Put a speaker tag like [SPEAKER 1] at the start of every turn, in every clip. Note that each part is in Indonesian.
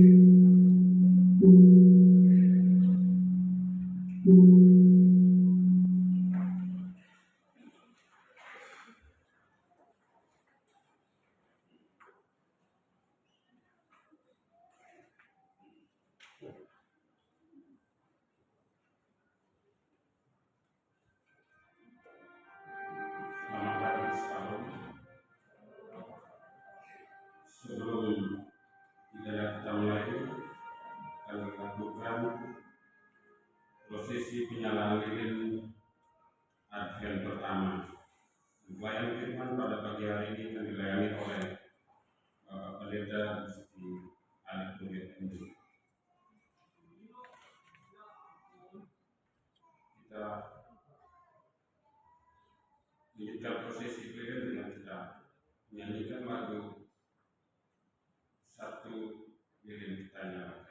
[SPEAKER 1] Selamat pagi selalu. Sebelum kita mulai, kita lakukan prosesi penyalaan lilin Advent pertama. Pelayanan firman pada pagi hari ini akan dilayani oleh Bapak Pendeta di Alif Kulit ini. Kita lanjutkan prosesi lilin dengan kita menyanyikan lagu Satu Lilin Kita Nyalakan.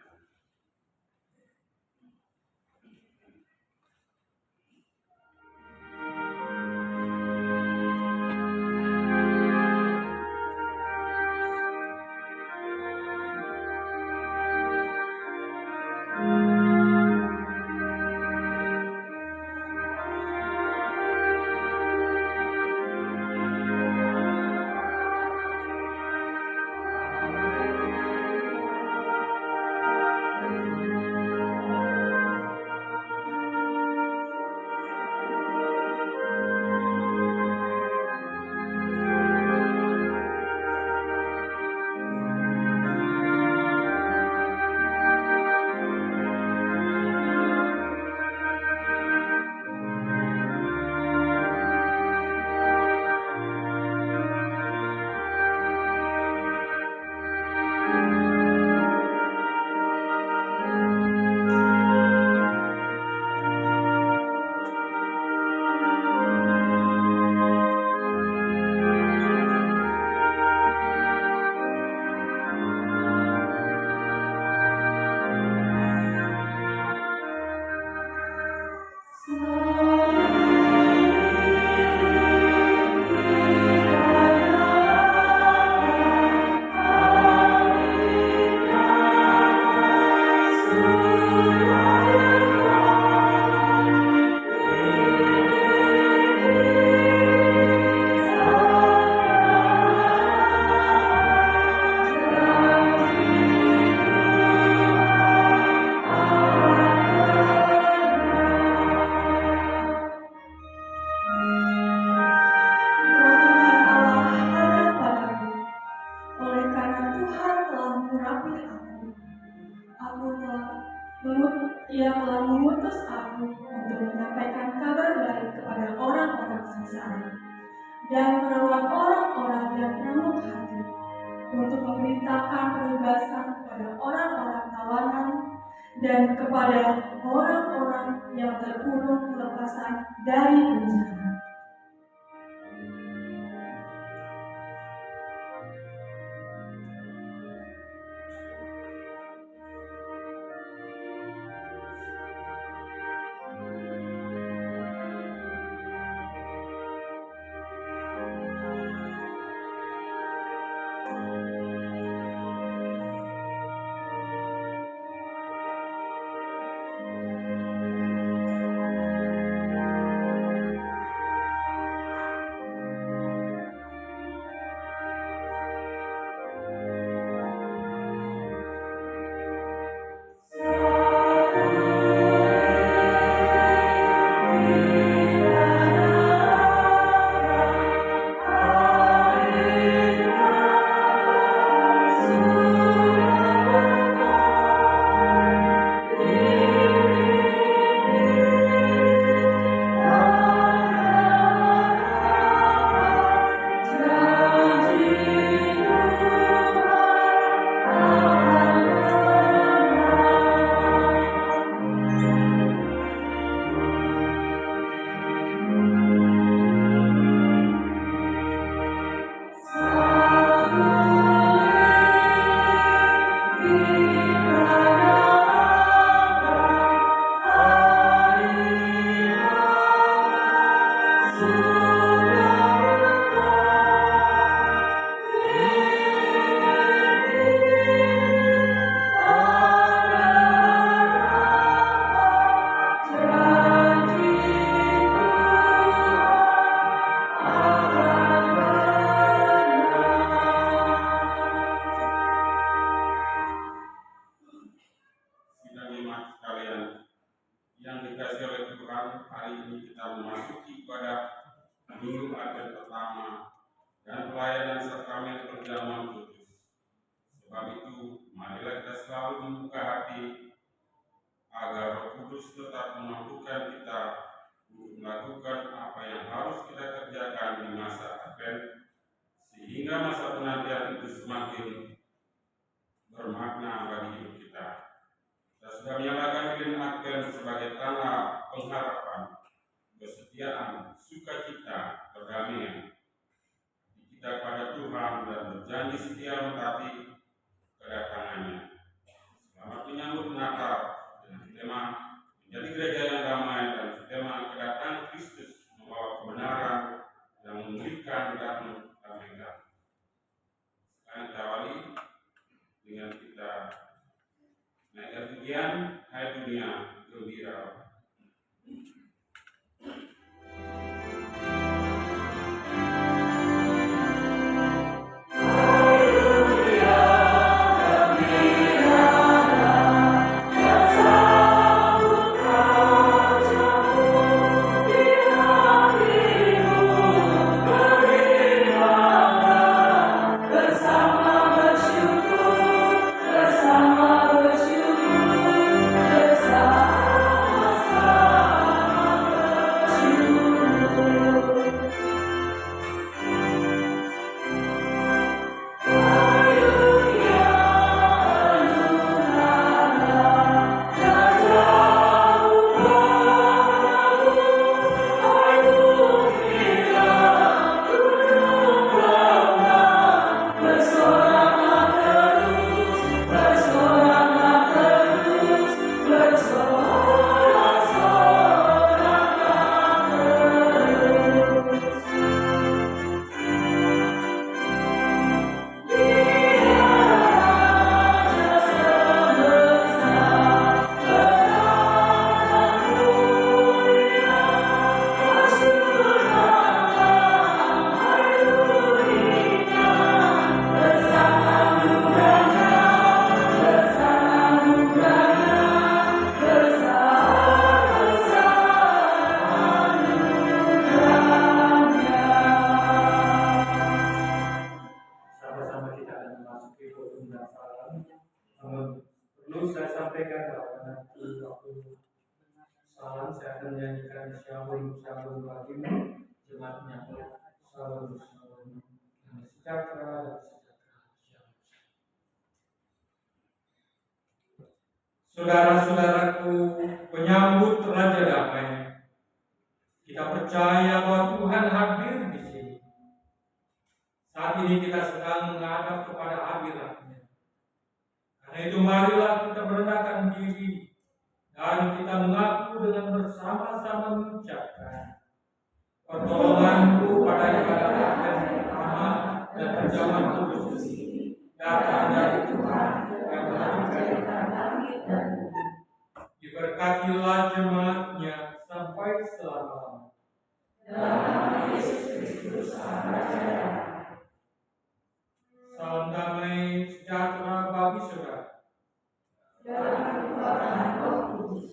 [SPEAKER 2] Ia telah mengutus aku untuk menyampaikan kabar baik kepada orang-orang sengsara dan menolong orang-orang yang remuk hati, untuk memberitakan kebebasan kepada orang-orang tawanan dan kepada orang-orang yang terkurung kelepasan dari penjara.
[SPEAKER 1] Tuhan, hari ini kita memasuki pada minggu Advent pertama dan pelayanan sakramen perjamuan kudus. Sebab itu, marilah kita selalu membuka hati agar Roh Kudus tetap memampukan kita untuk melakukan apa yang harus kita kerjakan di masa Advent, sehingga masa penantian itu semakin bermakna bagi hidup kita. Kita sudah menyalakan lilin Advent sebagai tanda pengharapan, kesetiaan, sukacita, perdamaian kita pada Tuhan dan berjanji setia menanti kedatangannya. Selamat menyambut Natal dengan tema menjadi gereja yang damai dan tema kedatangan Kristus membawa kebenaran yang memulihkan dan mendamaikan. Sekarang kita awali dengan kita naikkan pujian Hai Dunia Gembira.
[SPEAKER 3] Perlu saya sampaikan bahwa nanti waktu salam saya akan menyanyikan Shalom Shalom bagimu, jemaatnya Shalom Shalom, yang sejahtera dan sejahtera. Saudara-saudaraku, penyambut Raja Damai, kita percaya bahwa Tuhan hadir di sini. Saat ini kita sedang menghadap kepada hadirat-Nya. Karena itu marilah kita merendahkan diri dan kita mengaku dengan bersama-sama mengucapkan pertolonganku pada ibadah Advent pertama dan perjamuan kudus ini datang dari Tuhan yang menciptakan langit dan bumi. Diberkatilah jemaatnya sampai selama-lamanya. Dalam Yesus Kristus Sang Raja. Salam damai sejahtera bagi saudara. Dan Tuhan Roh Kudus.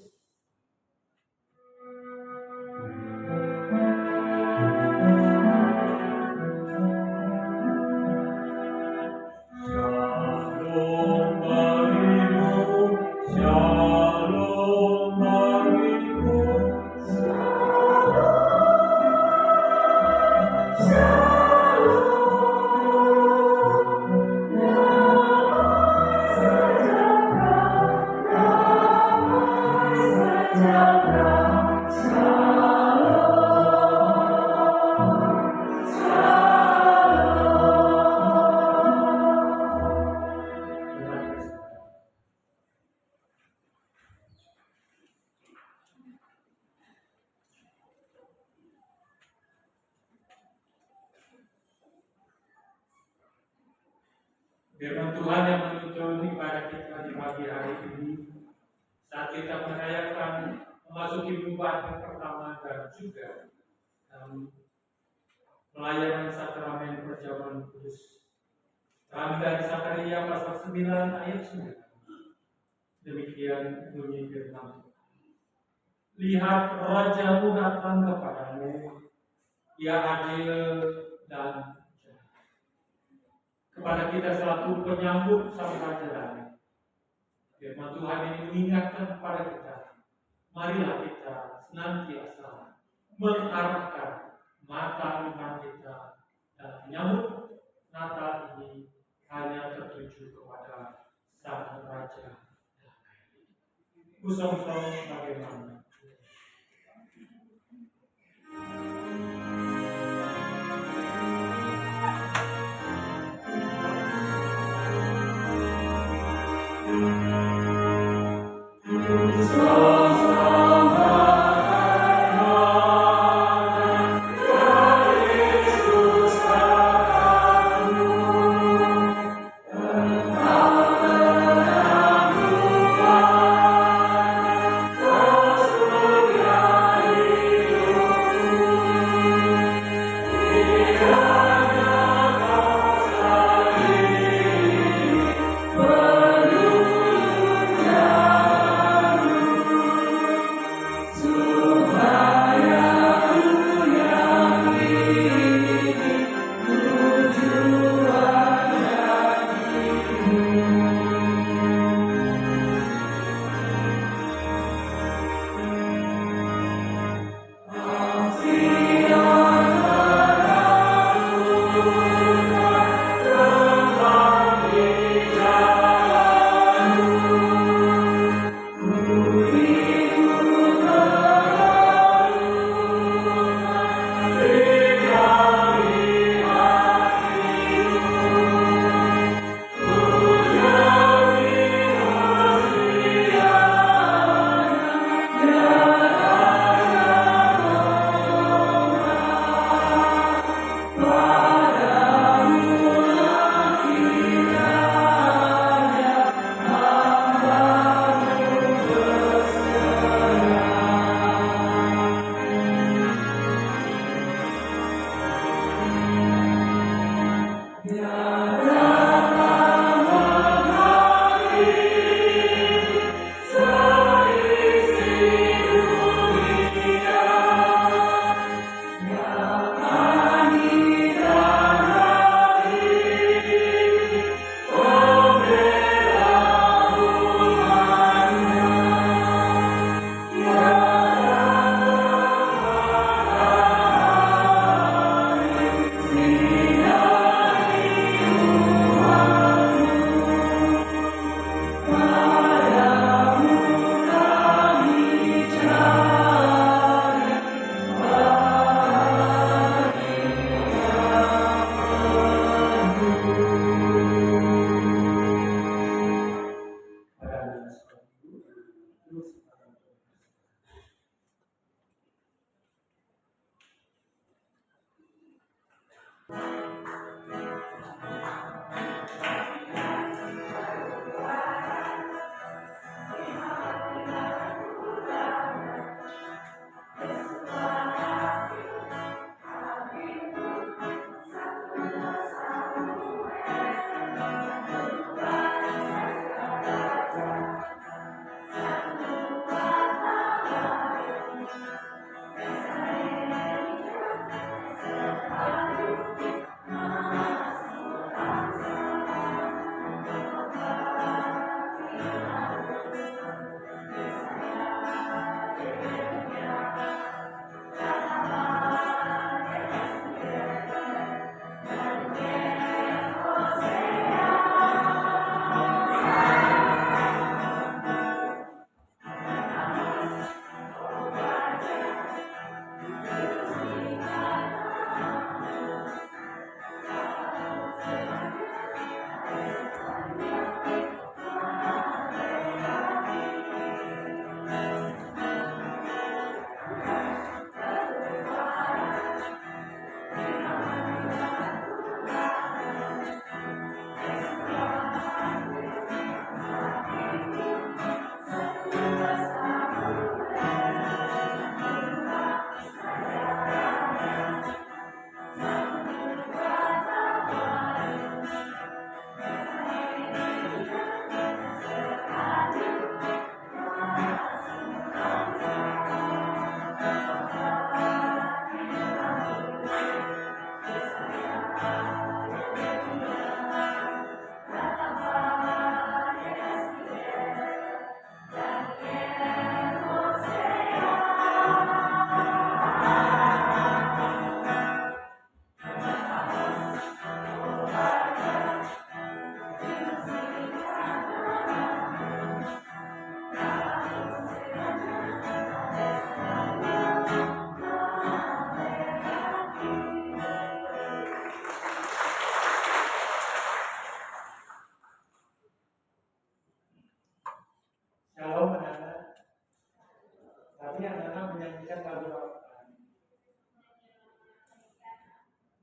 [SPEAKER 3] Firman Tuhan yang menuntun ibadah kita di pagi hari ini, saat kita merayakan memasuki minggu Advent pertama dan juga pelayanan sakramen perjamuan kudus. Kami dari Sakaria pasal 9 ayat 9. Demikian bunyi firman. Lihat Rajamu datang kepadamu, Ia adil dan jahat. Kepada kita selaku penyambut Sang Raja Damai, firman Tuhan ini mengingatkan kepada kita, marilah kita senantiasa mengarahkan mata iman kita dan menyambut Natal ini hanya tertuju kepada Sang Raja Damai. Usong-usong bagaimana?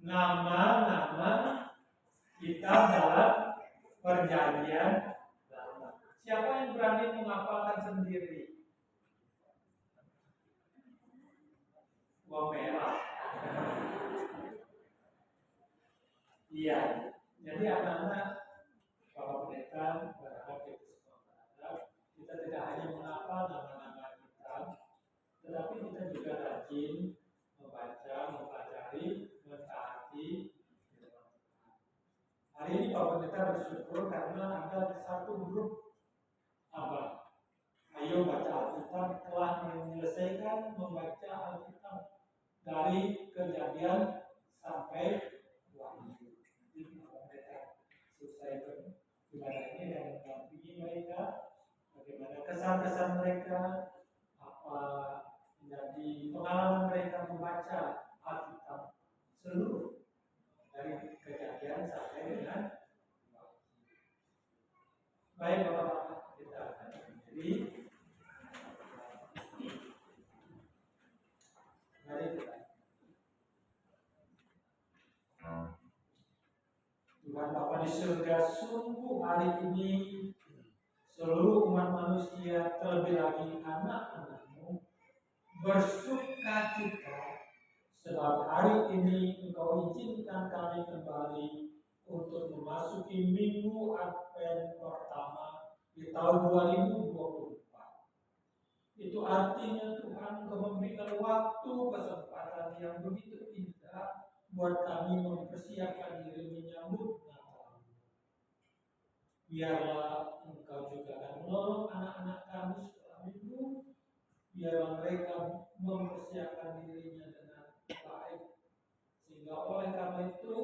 [SPEAKER 3] nama-nama kita dalam perjanjian lama. Siapa yang berani menghafalkan sendiri? Uang merah. Iya. Jadi anak-anak Bapak Pendeta berharap kita tidak hanya menghafal nama-nama kita, tetapi kita juga rajin membaca, mempelajari, mentaati. Hari ini Bapak Pendeta bersyukur karena ada satu grup abang. Ayo baca Alkitab, telah menyelesaikan membaca Alkitab dari Kejadian sampai Wahyu. Jadi Bapak Pendeta selesai ibadah ini dan mendampingi mereka, bagaimana kesan-kesan mereka, apa menjadi pengalaman mereka membaca Alkitab seluruh dari Kejadian sampai dengan Wahyu. Baik Bapak-bapak, kita akan berdiri. Mari kita. Tuhan Bapa di surga, sungguh hari ini seluruh umat manusia, terlebih lagi anak-anak-Mu, bersuka cita sebab hari ini Engkau izinkan kami kembali untuk memasuki minggu Advent pertama di tahun 2024. Itu artinya Tuhan Engkau memberikan waktu kesempatan yang begitu indah buat kami mempersiapkan diri menyambut Natal. Biarlah Engkau juga akan menolong anak-anak kami setelah minggu, biarlah mereka mempersiapkan dirinya dengan baik, sehingga oleh karena itu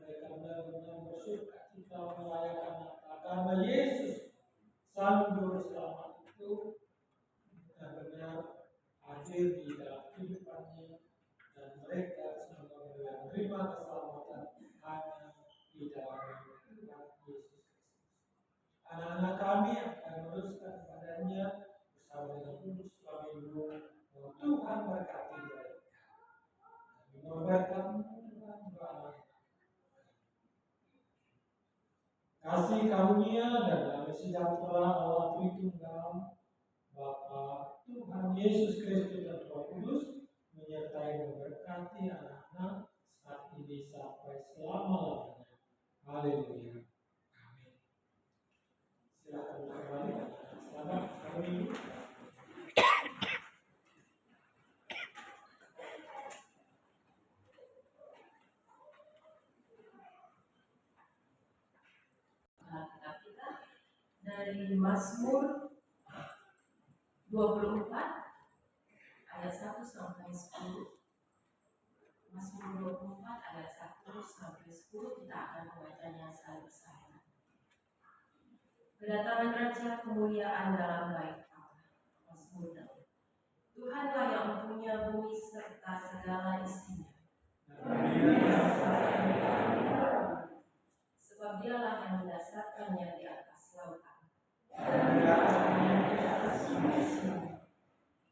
[SPEAKER 3] mereka benar-benar bersuka cita merayakan Natal karena Yesus Sang Juru Selamat itu benar-benar hadir di dalam kehidupannya, dan mereka semoga menerima keselamatan hanya di dalam Tuhan Yesus Kristus. Anak-anak kami akan meneruskan kepadanya bersama dengan kudus Minggu. Tuhan berkati mereka. Kami memberkati Tuhan doa. Kasih karunia dan damai sejahtera Allah Tritunggal, Bapa, Tuhan Yesus Kristus dan Roh Kudus menyertai memberkati anak-anak saat ini sampai selama-lamanya. Haleluya. Amin. Silakan kembali anak-anak. Selamat hari Minggu.
[SPEAKER 4] Dari Mazmur 24 ayat 1 sampai 10. Mazmur 24 ayat 1 sampai 10 kita akan membacanya bersama. Kedatangan Raja, kemuliaan dalam bait Allah. Mazmur Daud. Tuhanlah yang mempunyai bumi serta segala isinya. Sebab Dialah yang mendasarkannya di atas lautan.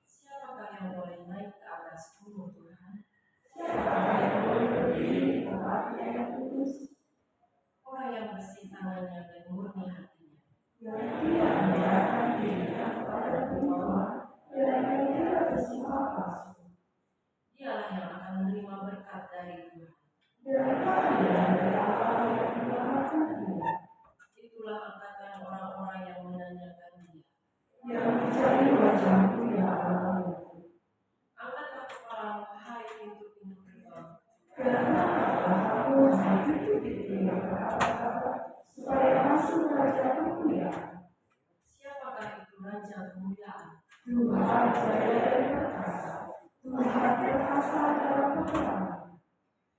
[SPEAKER 4] Siapakah yang boleh naik ke atas gunung Tuhan? Siapakah yang boleh berdiri di tempatnya yang kudus? Orang yang bersih tangannya dan murni hatinya, yang tidak menyerahkan dirinya kepada penipuan dan yang tidak bersifat palsu. Dialah yang akan menerima berkat dari Tuhan. Dan dari Allah yang menyelamatkan dia. Itulah angkatan orang-orang yang menanyakan dia, yang mencari wajahmu ya Allah. Angkatlah kepalamu, hai pintu-pintu gerbang, dan angkatlah kamu, hai pintu-pintu yang beratas, supaya masuk Raja kemuliaan. Siapakah itu Raja kemuliaan? Tuhan jaya dan perkasa, Tuhan perkasa dalam peperangan.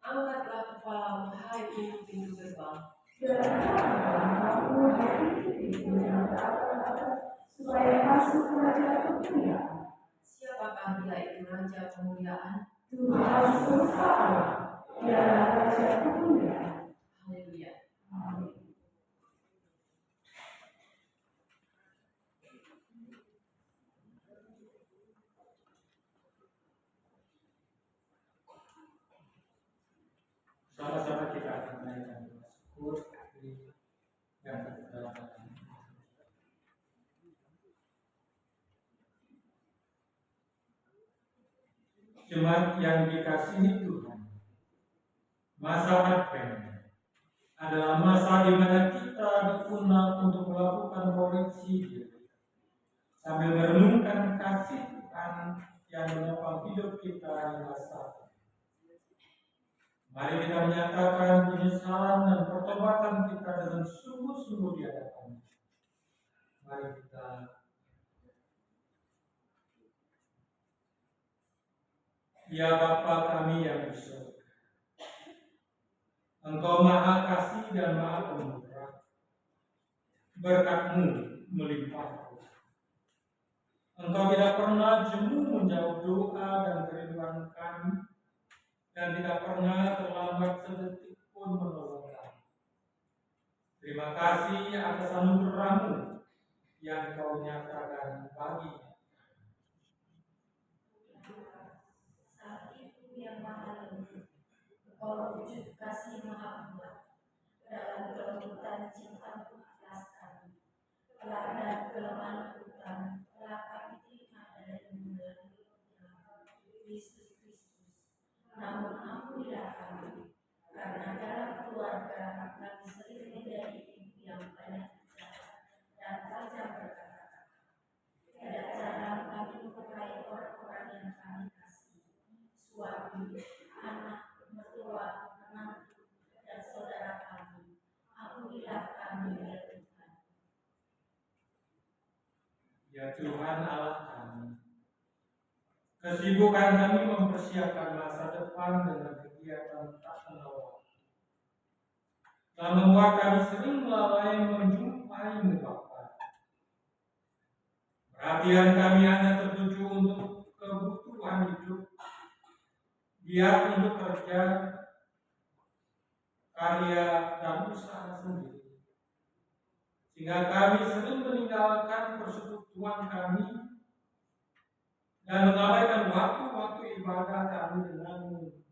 [SPEAKER 4] Angkatlah kepalamu, hai pintu-pintu gerbang, dan angkatlah kamu, hai pintu-pintu yang beratas, supaya masuk Raja kemuliaan. Siapakah dia itu Raja kemuliaan? Tuhan semesta alam, Dialah Raja kemuliaan. Haleluya. Amin.
[SPEAKER 3] Sama-sama kita akan menaikkan doa syukur yang kedelapan. Jemaat yang dikasihi Tuhan, masa Advent adalah masa di mana kita diundang untuk melakukan koreksi diri, sambil merenungkan kasih Tuhan yang menopang hidup kita hingga saat ini. Mari kita menyatakan penyesalan dan pertobatan kita dengan sungguh-sungguh di hadapan-Nya. Mari kita Ya Bapa kami yang di surga, Engkau Maha Kasih dan Maha Pemurah. Berkat-Mu melimpah. Engkau tidak pernah jemu menjawab doa dan kerinduan kami, dan tidak pernah terlambat sedetik pun menolong kami. Terima kasih atas anugerah-Mu yang Kau nyatakan bagi kami.
[SPEAKER 4] Saat itu yang maha lembut, Engkau wujud kasih maha kuat dalam kelembutan cinta-Mu atas kami. Teladan kelemahan Tuhan telah kami terima dari melalui Kristus. Namun ampunilah kami, karena dalam keluarga kami sering menjadi ibu yang banyak bicara dan tajam berkata-kata. Tidak jarang kami melukai orang-orang yang kami kasih, suami, anak, mertua, menantu, dan saudara kami. Ampunilah kami, ya Tuhan.
[SPEAKER 3] Ya Tuhan Allah kami, kesibukan kami mempersiapkan masa depan dengan kegiatan tak kenal waktu telah membuat kami sering lalai menjumpai-Mu Bapa. Perhatian kami hanya tertuju untuk kebutuhan hidup, giat untuk kerja, karya, dan usaha sendiri. Sehingga kami sering meninggalkan persekutuan kami dan mengabaikan waktu-waktu ibadah kami dengan-Mu.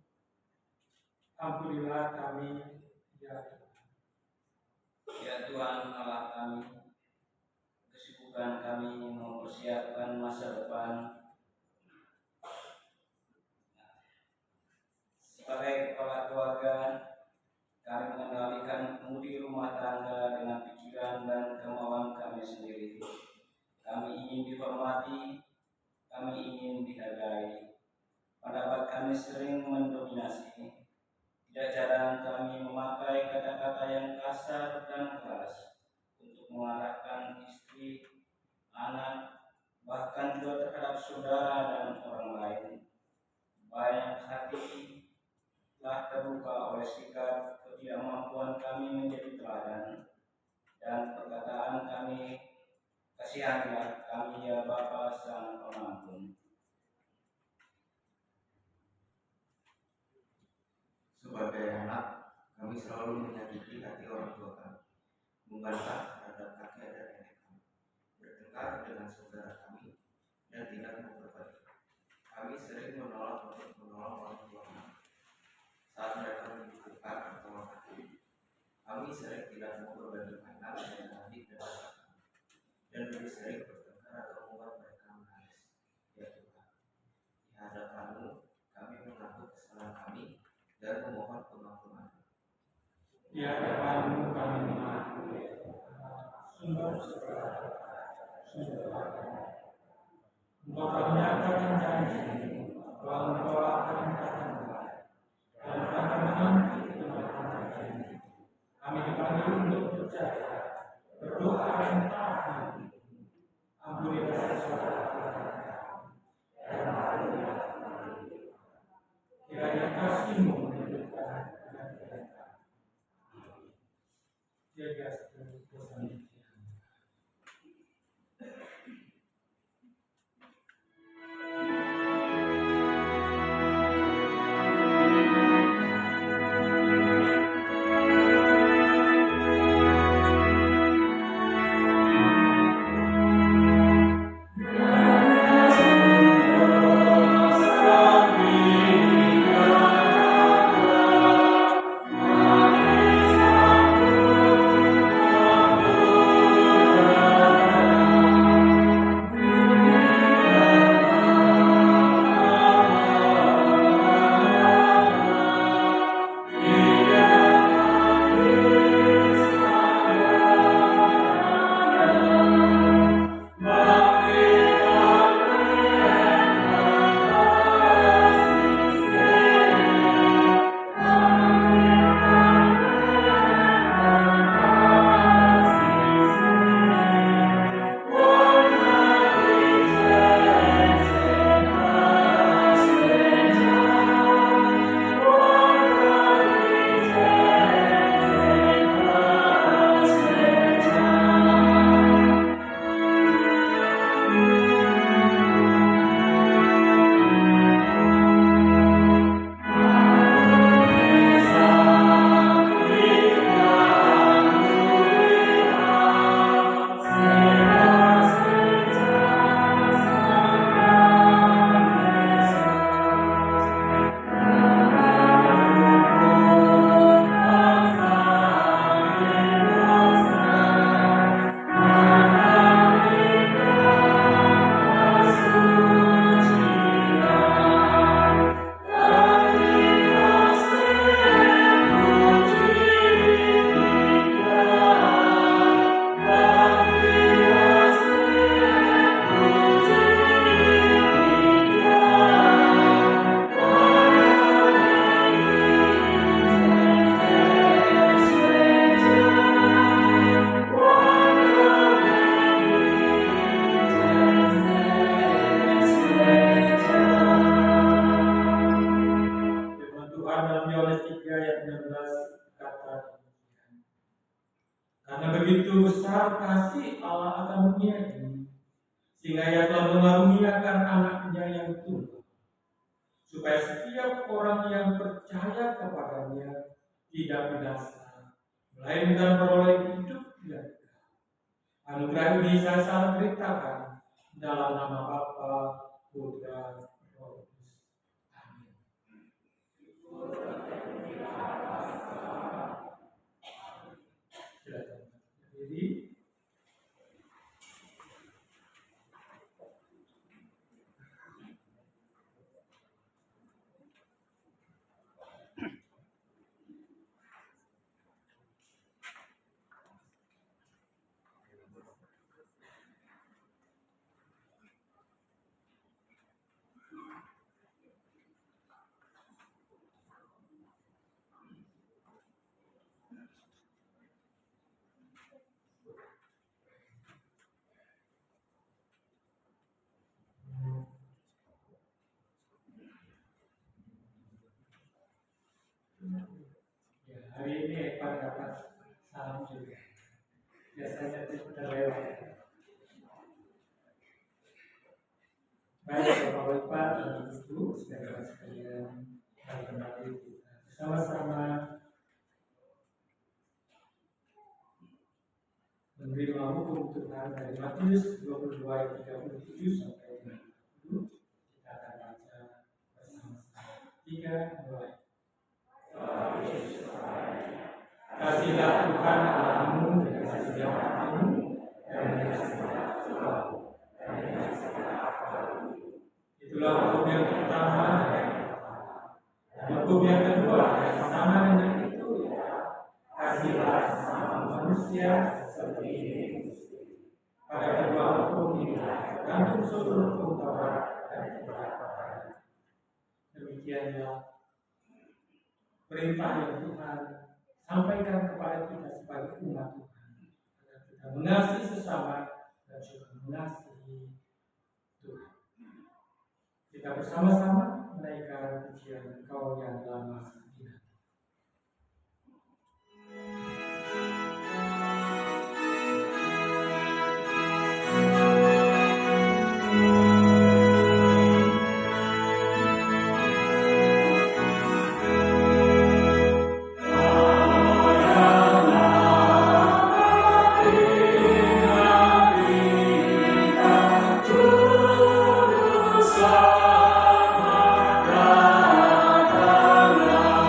[SPEAKER 3] Ampunilah kami, ya Tuhan.
[SPEAKER 5] Ya Tuhan Allah kami, kesibukan kami mempersiapkan masa depan. Sebagai kepala keluarga, kami mengendalikan kemudi rumah tangga dengan pikiran dan kemauan kami sendiri. Kami ingin dihormati, kami ingin dihargai. Pendapat kami sering mendominasi. Tidak jarang kami memakai kata-kata yang kasar dan keras untuk mengarahkan istri, anak, bahkan juga terhadap saudara dan orang lain. Banyak hati telah terbuka oleh sikap ketidakmampuan kami menjadi teladan, dan perkataan kami, kasihanilah kami ya Bapa Sang Pengampun.
[SPEAKER 6] Sebagai anak, kami selalu menyakiti hati orang tua kami, membantah terhadap kakek dan nenek kami, bertengkar dengan saudara kami, dan tidak mau berbagi. Kami sering menolak untuk menolong orang tua kami saat mereka membutuhkan pertolongan kami. Kami sering tidak mau berbagi mainan dengan adik dan kakak kami, dan lebih sering bertengkar atau membuat mereka menangis. Ya Tuhan, di hadapan-Mu kami mengaku kesalahan kami dan memohon pengampunan.
[SPEAKER 3] Di hadapan-Mu kami mengaku sungguh segala Engkau telah menyatakan janji bahwa Engkau akan datang dan akan menanti kebenaran janji. Kami dipanggil untuk percaya, berdoa dan taat. Ampunilah saudara dan kiranya kasih-Mu menunjukkan kepada kita. Jaga seluruh dosa. Karena begitu besar kasih Allah akan dunia ini, sehingga Ia telah mengaruniakan anaknya yang tunggal, supaya setiap orang yang percaya kepadanya tidak binasa, melainkan beroleh hidup yang kekal. Anugerah ini saya salah beritakan dalam nama Bapa, Putra, Roh Kudus. Amin. Silakan berdiri. Ya, hari ini Evan dapat salam juga. Biasanya terlewat. Baik, Bapak-Bapak dan Ibu, saudara sekalian, mari kembali kita bersama-sama menerima hukum Tuhan dari Matius 22 ayat 37 sampai 50. Kita akan baca bersama-sama. 3, mulai. Kasihlah Tuhan Allahmu dengan segenap hatimu dan dengan segenap jiwamu dan dengan segenap akalmu. Itulah hukum yang pertama dan hukum yang kedua yang sama dengan itu ialah kasihlah sesama manusia seperti dirimu sendiri. Pada kedua hukum ini tergantung seluruh hukum Taurat dan Kitab. Demikianlah perintah yang Tuhan sampaikan kepada kita sebagai umat Tuhan, agar kita mengasihi sesama dan juga mengasihi Tuhan. Kita bersama-sama menaikkan pujian Engkau yang lama di hati.
[SPEAKER 7] Sama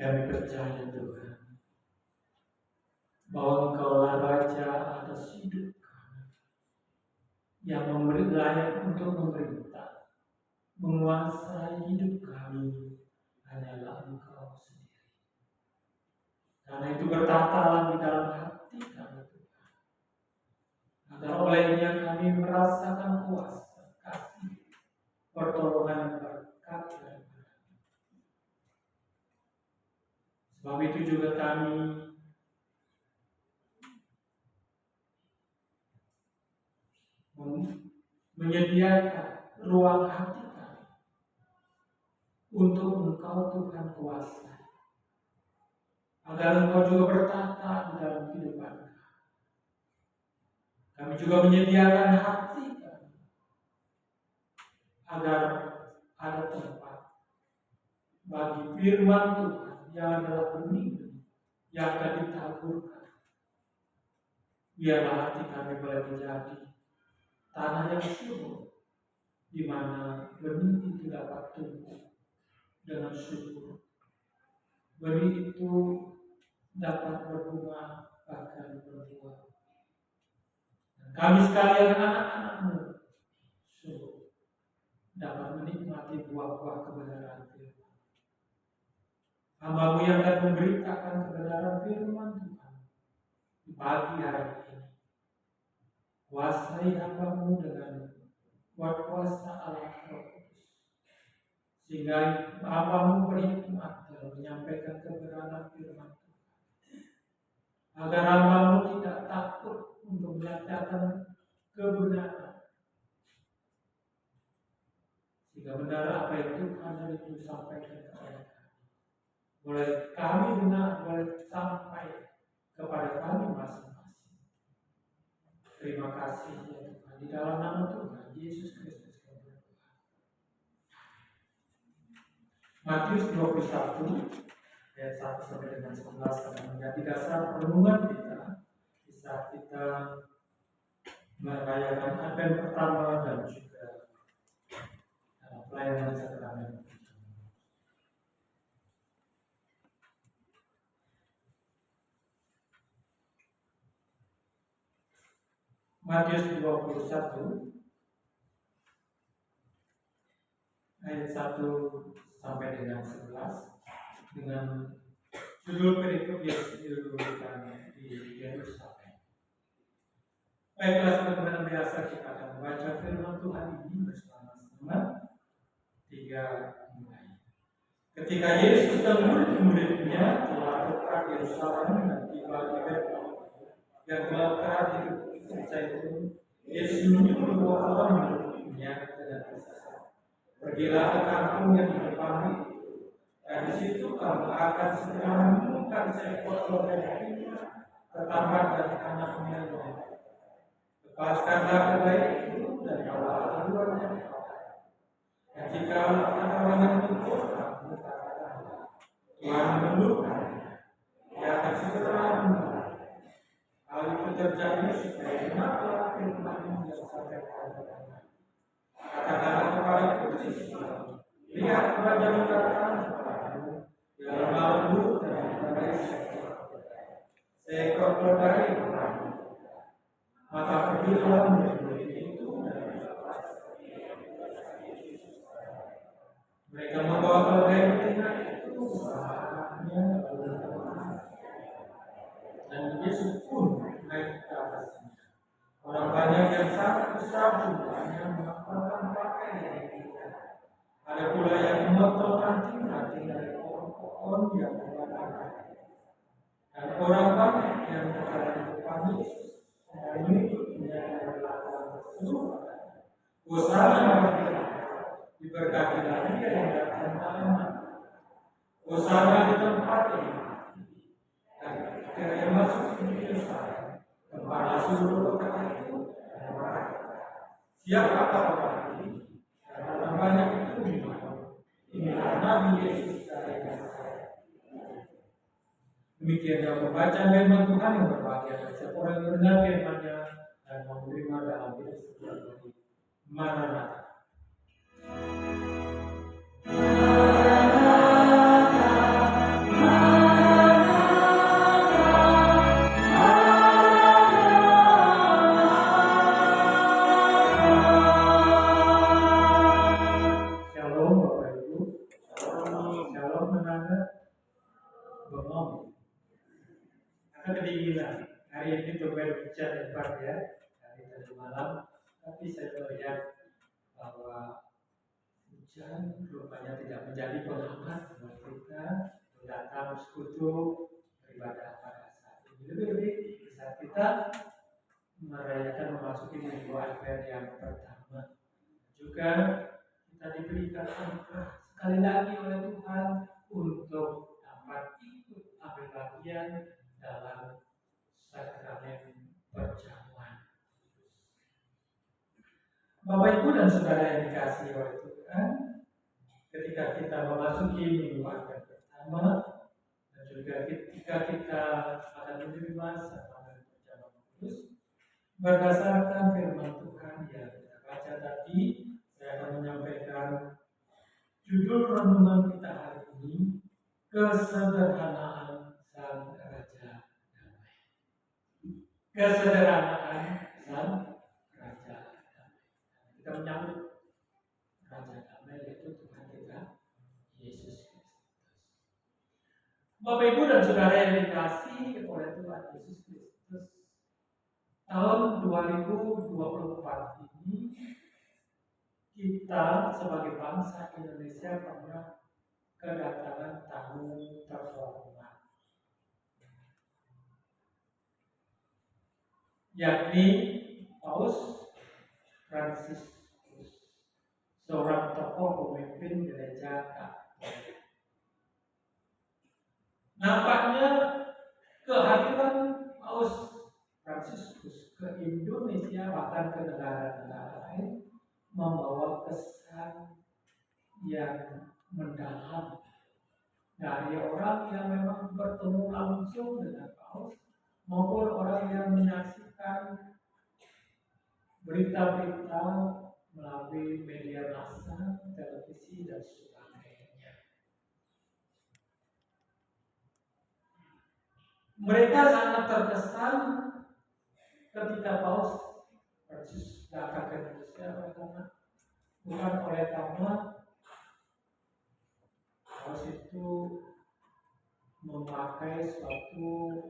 [SPEAKER 3] Kami percaya Tuhan bahwa Engkaulah Raja atas hidup kami, yang memberi layak untuk memerintah, menguasai hidup kami hanyalah Engkau sendiri. Karena itu bertatalah di dalam hati kami Tuhan, agar olehnya kami merasakan kuasa, kasih, pertolongan, berkat dari Tuhan. Sebab itu juga kami menyediakan ruang hati kami untuk Engkau Tuhan kuasai, agar Engkau juga bertata di dalam kehidupan kami. Kami juga menyediakan hati kami agar ada tempat bagi firman Tuhan yang adalah benih yang akan ditaburkan. Biarlah hati kami boleh menjadi tanah yang subur, di mana benih itu dapat tumbuh dengan subur. Benih itu dapat berbunga, bahkan berbuah. Dan kami sekalian anak-anak-Mu sungguh dapat menikmati buah-buah kebenaran firman. Hamba-Mu yang akan memberitakan kebenaran firman Tuhan di pagi hari ini. Kuasai hamba-Mu dengan kuat kuasa Allah Roh Kudus, sehingga hamba-Mu berhikmat dalam menyampaikan kebenaran firman Tuhan, agar hamba-Mu tidak takut untuk menyatakan kebenaran, sehingga benar apa yang Tuhan itu sampaikan kepada kami, boleh kami dengar, boleh sampai kepada kami masing-masing. Terima kasih ya Tuhan, di dalam nama Tuhan Yesus Kristus kami berdoa. Matius 21 ayat 1 sampai dengan 11 akan menjadi dasar renungan kita di saat kita merayakan Advent pertama dan juga pelayanan sakramen. Matius 21 ayat 1 sampai dengan 11 dengan judul perikop yang dijudulkan di Yerusalem. Baiklah teman-teman, biasa kita akan membaca firman Tuhan ini bersama-sama. 3 mulai. Ketika Yesus dan murid-muridnya telah dekat Yerusalem dan tiba di Betlehem yang terletak di Zaitun, Yesus menyuruh dua orang murid-muridnya dengan pesan, "Pergilah ke kampung yang di depan itu, dan di situ kamu akan segera menemukan seekor keledai ke taman dari anaknya yang lepaskanlah keledai itu dan bawa keduanya ke kota. Dan jika ada orang yang menegur kamu, katakanlah, Tuhan menundukkannya, dia akan segera menunduk. Hal itu terjadi supaya genaplah firman yang disampaikan kepadanya. Katakanlah kepada putri, lihat kerajaan datang kepadamu, dalam lembu dan keledai seekor keledai kepadamu. Maka pergilah murid-murid itu dan mereka membawa keledai betina itu bersama anaknya dan Yesus pun naik ke atasnya. Orang banyak yang sangat besar jumlahnya mengenakan pakaian yang indah. Ada pula yang memotong ranting-ranting dari pohon-pohon yang berwarna. Dan orang banyak yang berada di depan Yesus dan mengikutinya dari belakang berseru, "Hosana diberkatilah dia yang datang dalam nama. Hosana di tempat ini." Dan ketika ia masuk ke Yerusalem, kepala seluruh kota itu dan berkata, "Siapakah orang ini?" Dan orang banyak itu bilang, "Inilah Nabi Yesus dari Nazaret." Demikian yang membaca firman Tuhan yang berbahagia setiap orang yang mendengar firman-Nya dan menerima dalam hidup sehari-hari. Maranatha.
[SPEAKER 2] Maranatha,
[SPEAKER 3] karena kedinginan. Hari ini tumben hujan lebat ya, dari tadi malam. Tapi saya melihat bahwa hujan rupanya tidak menjadi penghambat buat kita datang sekutu beribadah pada saat ini. Lebih-lebih di saat kita merayakan memasuki minggu Advent yang pertama. Juga kita diberikan anugerah sekali lagi oleh Tuhan untuk dapat ikut ambil bagian dalam sakramen perjamuan. Bapak Ibu dan Saudara yang dikasihi oleh Tuhan, ketika kita memasuki minggu Advent pertama dan juga ketika kita akan menerima sakramen perjamuan kudus, berdasarkan firman Tuhan yang kita baca tadi, saya akan menyampaikan judul renungan kita hari ini, Kesederhanaan Sang Raja Damai. Kesederhanaan Sang Raja Damai. Kita menyambut Raja Damai, yaitu Tuhan kita, Yesus Kristus. Bapak Ibu dan Saudara yang dikasihi oleh Tuhan Yesus Kristus, tahun 2024 ini kita sebagai bangsa Indonesia pernah kedatangan tamu terhormat, yakni Paus Fransiskus, seorang tokoh pemimpin gereja Katolik. Nampaknya kehadiran Paus Fransiskus ke Indonesia bahkan ke negara-negara lain membawa kesan yang mendalam dari orang yang memang bertemu langsung dengan Paus maupun orang yang menyaksikan berita-berita melalui media massa, televisi dan sebagainya. Mereka sangat terkesan ketika Paus Fransiskus datang ke Indonesia bukan karena Paus itu memakai suatu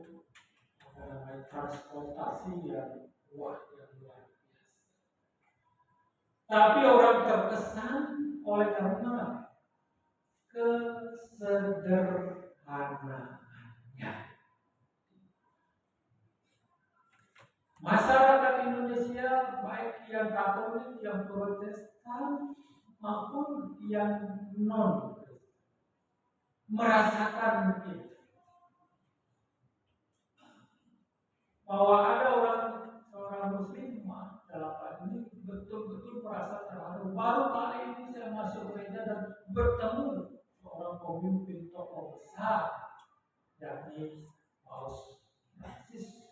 [SPEAKER 3] transportasi yang luar biasa. Tapi orang terkesan oleh karena kesederhanaannya. Masyarakat Indonesia baik yang Katolik, yang Protestan maupun yang non merasakan itu, bahwa ada seorang Muslim dalam hal ini betul-betul merasa terharu. Baru kali ini saya masuk gereja dan bertemu seorang pemimpin tokoh besar, yakni Paus Franciscus.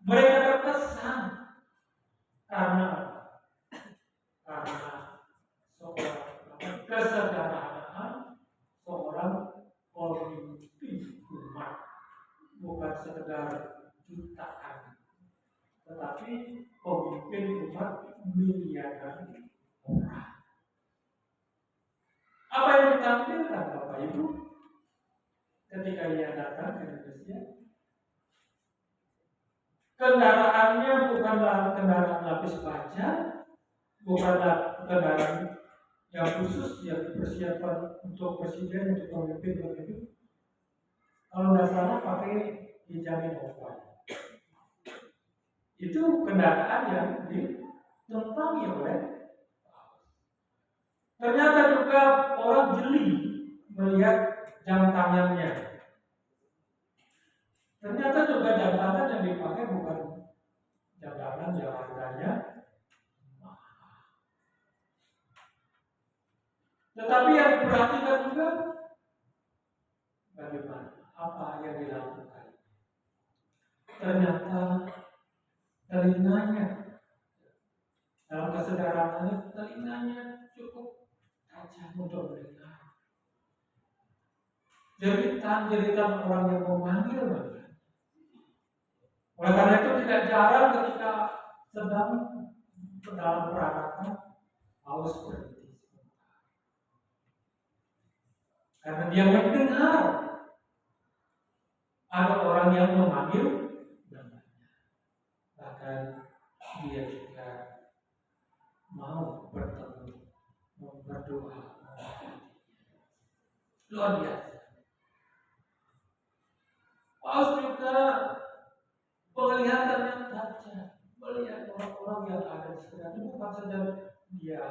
[SPEAKER 3] Mereka terkesan karena seorang kesederhanaan seorang pemimpin umat, bukan sekedar jutaan, tetapi pemimpin umat miliaran orang. Apa yang ditampilkan Bapak Ibu ketika ia datang ke Indonesia? Kendaraannya bukanlah kendaraan lapis baja, bukanlah kendaraan yang khusus yang dipersiapkan untuk presiden, untuk pemimpin. Kalau nggak salah pakai dijamin oval. Itu kendaraan yang ditumpangi oleh Paus. Ternyata juga orang jeli melihat jam tangannya. Ternyata juga jam tangan yang dipakai bukan jam tangan yang harganya mahal. Tetapi yang diperhatikan juga bagaimana, apa yang dilakukan. Ternyata telinganya, dalam kesederhanaannya, telinganya cukup tajam untuk mendengar jeritan orang yang memanggil. Oleh karena itu tidak jarang ketika sedang dalam perangkatan Paus berhenti sebentar, karena dia mendengar Ada orang yang memanggil namanya, bahkan dia juga mau bertemu, mau berdoa, luar biasa. Paus juga penglihatan yang tajam, melihat orang-orang yang ada di sekitarnya, bukan saja dia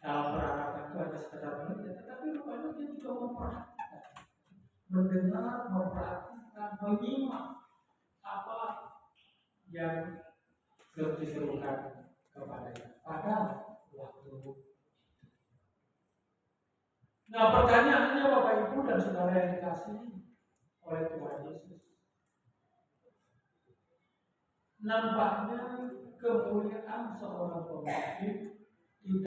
[SPEAKER 3] dalam perangkat itu hanya sekedar melihat, tetapi rupanya dia juga memperhatikan, mendengar, memperhatikan, menyimak apa yang diserukan kepadanya pada waktu itu. Nah, pertanyaannya Bapak Ibu dan Saudara yang dikasihi oleh Tuhan Yesus, nampaknya kemuliaan seorang pemimpin